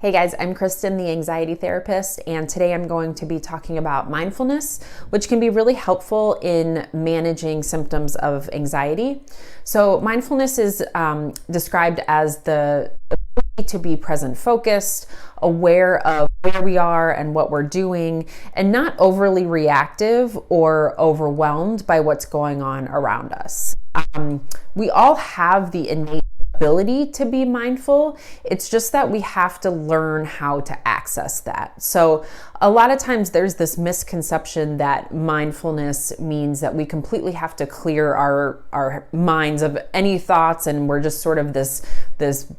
Hey guys, I'm Kristen, the anxiety therapist, and today I'm going to be talking about mindfulness, which can be really helpful in managing symptoms of anxiety. So, mindfulness is described as the ability to be present focused, aware of where we are and what we're doing, and not overly reactive or overwhelmed by what's going on around us. We all have the innate ability to be mindful. It's just that we have to learn how to access that. So a lot of times there's this misconception that mindfulness means that we completely have to clear our minds of any thoughts and we're just sort of this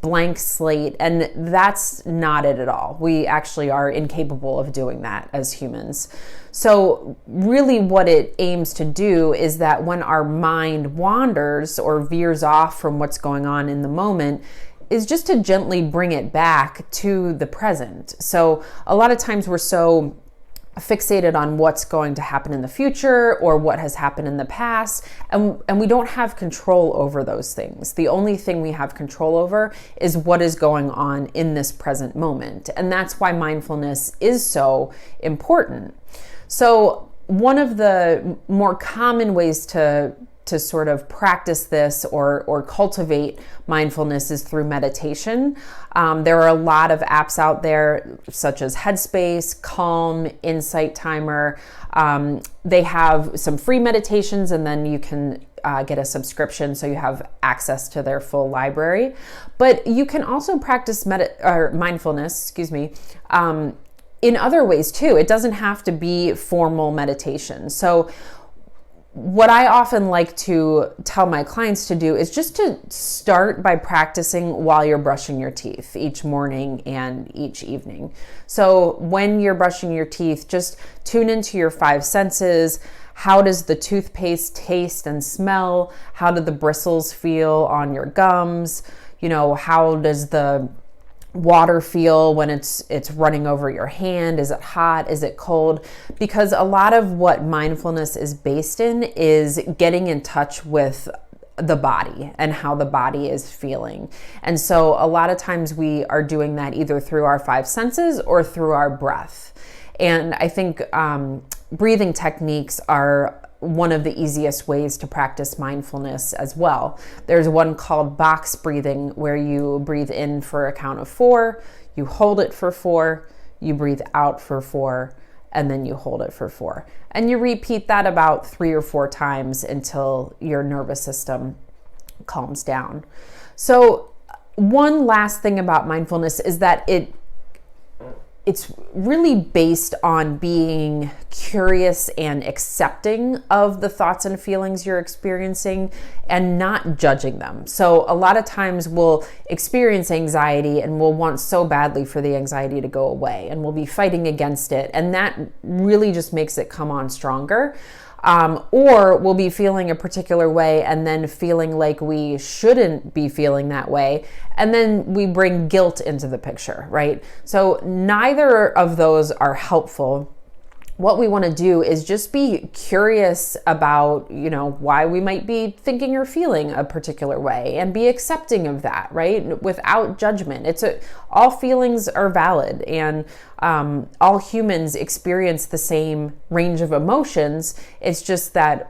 blank slate, and that's not it at all. We actually are incapable of doing that as humans. So really what it aims to do is that when our mind wanders or veers off from what's going on in the moment, is just to gently bring it back to the present. So a lot of times we're so fixated on what's going to happen in the future or what has happened in the past, and we don't have control over those things. The only thing we have control over is what is going on in this present moment, and that's why mindfulness is so important. So one of the more common ways to sort of practice this or cultivate mindfulness is through meditation. There are a lot of apps out there such as Headspace, Calm, Insight Timer. They have some free meditations, and then you can get a subscription so you have access to their full library. But you can also practice mindfulness, in other ways too. It doesn't have to be formal meditation. So what I often like to tell my clients to do is just to start by practicing while you're brushing your teeth each morning and each evening. So when you're brushing your teeth, just tune into your five senses. How does the toothpaste taste and smell? How do the bristles feel on your gums? How does the water feel when it's running over your hand? Is it hot? Is it cold? Because a lot of what mindfulness is based in is getting in touch with the body and how the body is feeling. And so a lot of times we are doing that either through our five senses or through our breath. And I think breathing techniques are one of the easiest ways to practice mindfulness as well. There's one called box breathing, where you breathe in for a count of 4, you hold it for 4, you breathe out for 4, and then you hold it for 4. And you repeat that about 3 or 4 times until your nervous system calms down. So one last thing about mindfulness is that it's really based on being curious and accepting of the thoughts and feelings you're experiencing and not judging them. So a lot of times we'll experience anxiety and we'll want so badly for the anxiety to go away, and we'll be fighting against it. And that really just makes it come on stronger. Or we'll be feeling a particular way and then feeling like we shouldn't be feeling that way. And then we bring guilt into the picture, right? So neither of those are helpful. What we want to do is just be curious about, why we might be thinking or feeling a particular way, and be accepting of that, right? Without judgment. All feelings are valid, and all humans experience the same range of emotions. It's just that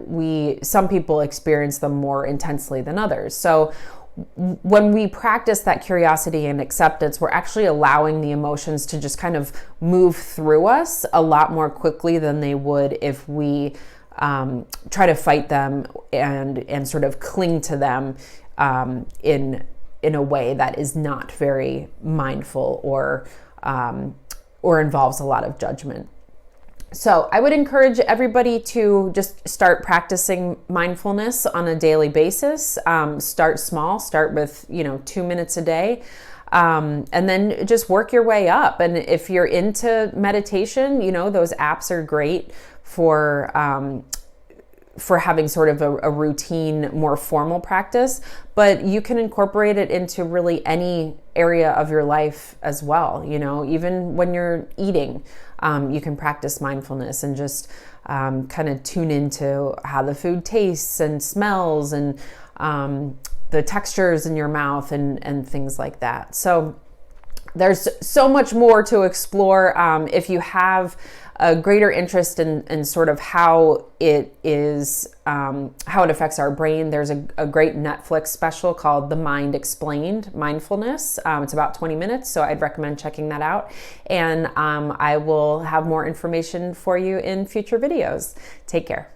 some people experience them more intensely than others. So when we practice that curiosity and acceptance, we're actually allowing the emotions to just kind of move through us a lot more quickly than they would if we try to fight them and sort of cling to them in a way that is not very mindful or involves a lot of judgment. So I would encourage everybody to just start practicing mindfulness on a daily basis. Start small, start with, 2 minutes a day, and then just work your way up. And if you're into meditation, those apps are great for having sort of a routine, more formal practice, but you can incorporate it into really any area of your life as well. Even when you're eating, you can practice mindfulness and just kind of tune into how the food tastes and smells and the textures in your mouth and things like that. So There's so much more to explore. If you have a greater interest in sort of how it is, how it affects our brain, there's a great Netflix special called The Mind Explained, Mindfulness. It's about 20 minutes, so I'd recommend checking that out. And I will have more information for you in future videos. Take care.